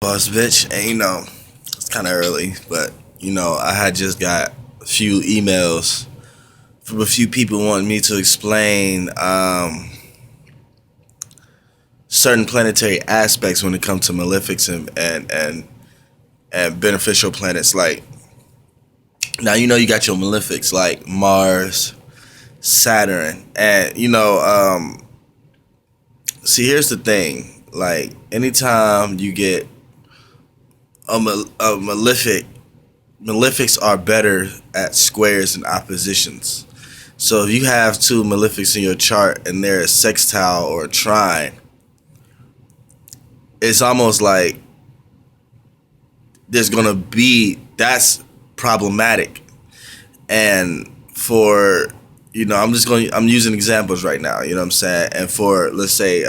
Boss bitch, and it's kind of early, but I had just got a few emails from a few people wanting me to explain certain planetary aspects when it comes to malefics and beneficial planets. Like now, you got your malefics like Mars, Saturn, and see, here's the thing. Like anytime you get a malefic, malefics are better at squares and oppositions. So if you have two malefics in your chart and they're a sextile or a trine, it's almost like there's gonna be that's problematic. And for I'm using examples right now. You know what I'm saying? And for let's say,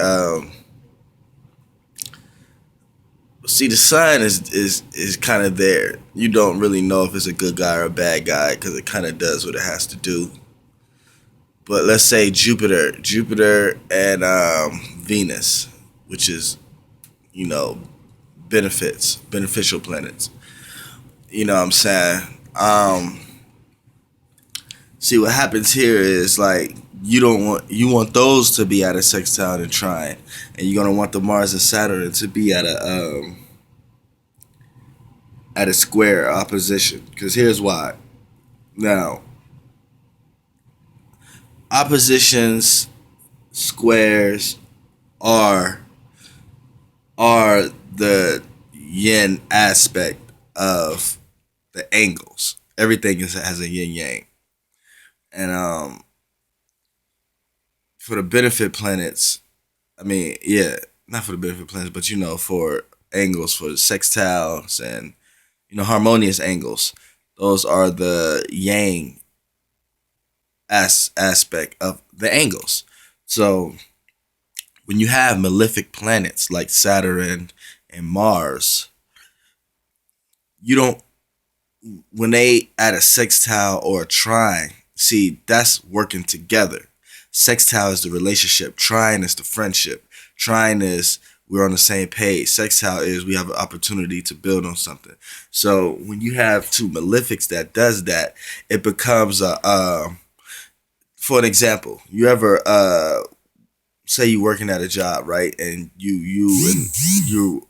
see, the sun is kind of there. You don't really know if it's a good guy or a bad guy because it kind of does what it has to do. But let's say Jupiter and Venus, which is beneficial planets. You know what I'm saying? See, what happens here is like you want those to be at a sextile and trine, and you're gonna want the Mars and Saturn to be at a square opposition. Because here's why. Now, oppositions, squares are the yin aspect of the angles. Everything has a yin yang, and for the benefit planets, I mean, yeah, not for the benefit planets, but for angles, for the sextiles and harmonious angles, those are the yang aspect of the angles. So when you have malefic planets like Saturn and Mars, you don't when they at a sextile or a trine, see, that's working together. Sextile is the relationship. Trine is the friendship. Trine is we're on the same page. Sextile is we have an opportunity to build on something. So when you have two malefics that does that, it becomes for an example, you ever say you're working at a job, right? And you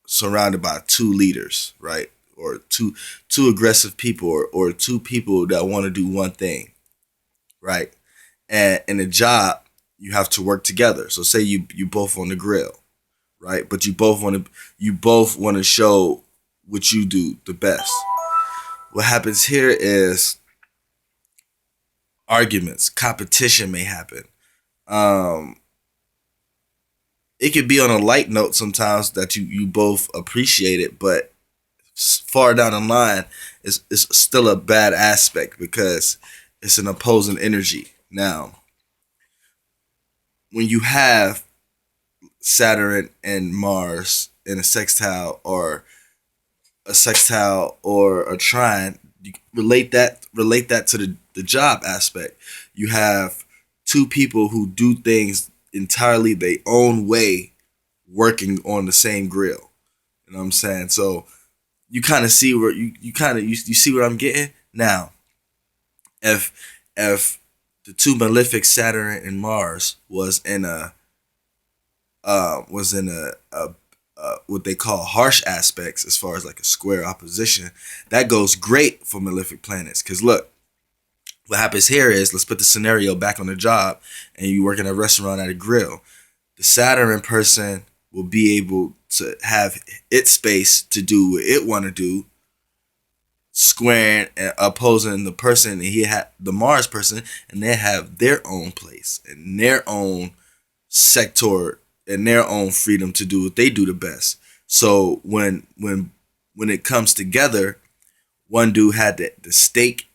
surrounded by two leaders, right? Or two aggressive people or two people that want to do one thing, right? And in a job, you have to work together. So say you both on the grill, right? But you both want to show what you do the best. What happens here is arguments, competition may happen. It could be on a light note sometimes that you both appreciate it, but far down the line, it's still a bad aspect because it's an opposing energy. Now, when you have Saturn and Mars in a sextile or a trine, you relate that to the job aspect. You have two people who do things entirely their own way working on the same grill. You know what I'm saying? So you kind of see where you see what I'm getting now. If the two malefic Saturn and Mars was in a what they call harsh aspects, as far as like a square opposition, that goes great for malefic planets. Because look, what happens here is, let's put the scenario back on the job, and you work in a restaurant at a grill. The Saturn person will be able to have its space to do what it want to do, squaring and opposing the person, and he had the Mars person, and they have their own place and their own sector and their own freedom to do what they do the best. So when it comes together, one dude had the steak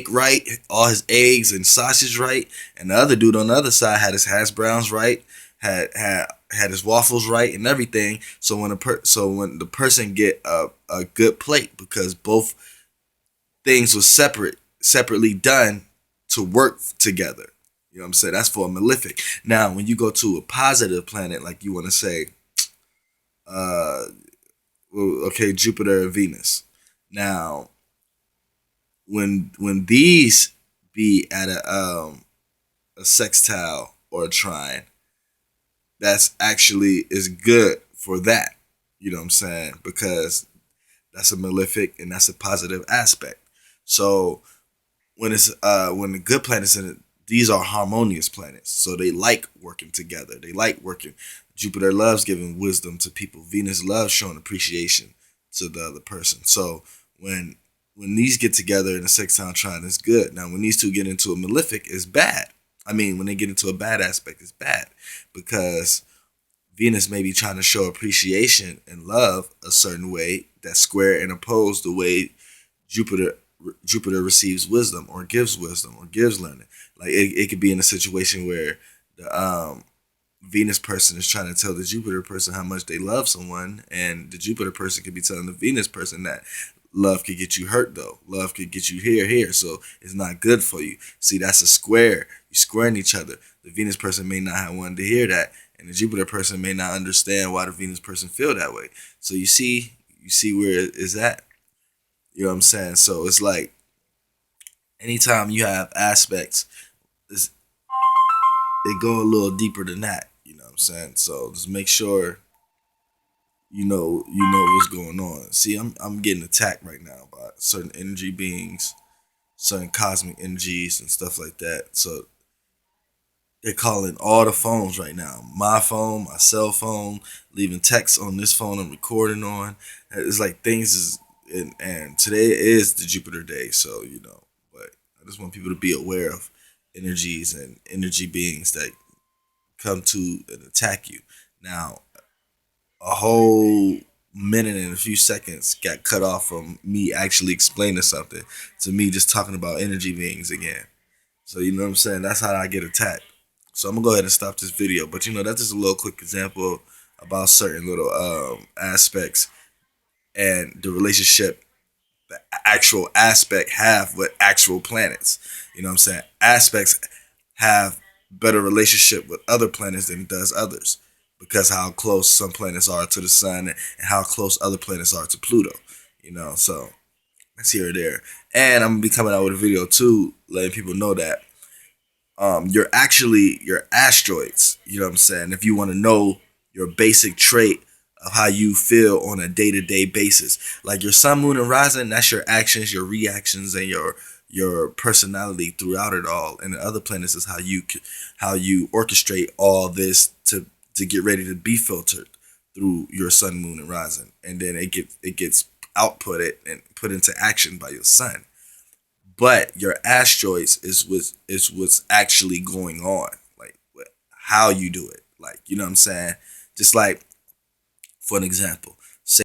right, all his eggs and sausage right, and the other dude on the other side had his hash browns right, had his waffles right and everything. So when the person get a good plate, because both things were separately done to work together. You know what I'm saying? That's for a malefic. Now, when you go to a positive planet, like you want to say, well, okay, Jupiter and Venus. Now, when these be at a sextile or a trine, that's actually is good for that. You know what I'm saying? Because that's a malefic and that's a positive aspect. So when the good planets in it, these are harmonious planets. So they like working together. They like working. Jupiter loves giving wisdom to people. Venus loves showing appreciation to the other person. So when when these get together in a sextile trine, it's good. Now when these two get into a malefic, it's bad. I mean, when they get into a bad aspect, it's bad because Venus may be trying to show appreciation and love a certain way that's square and opposed the way Jupiter Jupiter receives wisdom or gives learning. Like it could be in a situation where the Venus person is trying to tell the Jupiter person how much they love someone, and the Jupiter person could be telling the Venus person that love could get you hurt though. Love could get you here. So it's not good for you. See, that's a square. You squaring each other. The Venus person may not have wanted to hear that, and the Jupiter person may not understand why the Venus person feel that way. So you see where it is at. You know what I'm saying? So it's like anytime you have aspects, it's, they go a little deeper than that. You know what I'm saying? So just make sure you know what's going on. See, I'm getting attacked right now by certain energy beings, certain cosmic energies and stuff like that. So they're calling all the phones right now. My phone, my cell phone, leaving texts on this phone I'm recording on. It's like things is and today is the Jupiter day, so but I just want people to be aware of energies and energy beings that come to and attack you. Now, a whole minute and a few seconds got cut off from me actually explaining something to me just talking about energy beings again. So you know what I'm saying? That's how I get attacked. So I'm gonna go ahead and stop this video. But that's just a little quick example about certain little aspects and the relationship the actual aspect have with actual planets. You know what I'm saying? Aspects have better relationship with other planets than it does others because how close some planets are to the sun and how close other planets are to Pluto. So that's here or there. And I'm gonna be coming out with a video too, letting people know that you're actually your asteroids. You know what I'm saying? If you want to know your basic trait of how you feel on a day to day basis, like your sun, moon, and rising, that's your actions, your reactions, and your personality throughout it all. And the other planets is how you orchestrate all this to get ready to be filtered through your sun, moon, and rising, and then it gets outputted and put into action by your sun. But your asteroids is what's actually going on, like how you do it. Like you know what I'm saying. Just like for an example,